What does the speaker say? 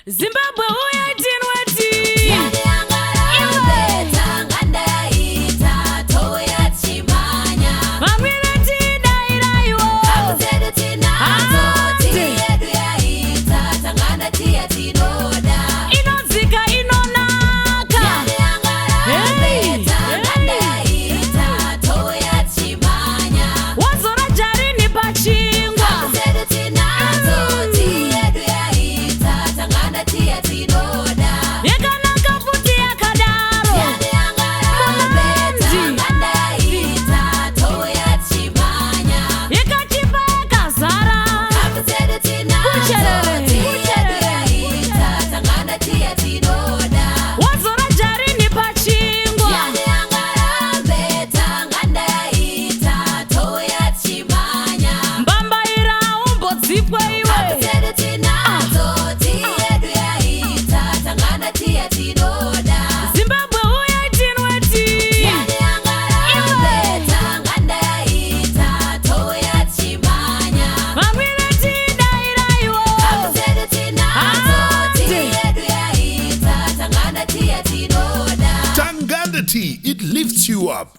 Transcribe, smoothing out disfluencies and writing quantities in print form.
Zimbabwe uyaitinweti inodzika inonaka wazora jarini pachingwa yakanaka futi yakadaro yakachipa yakazara wazora jarini pachingwa mbambaira umbodzipwe iwe Zimbabwe uyaitinweti vamwireti dairaiwo Tanganda tea, it lifts you up.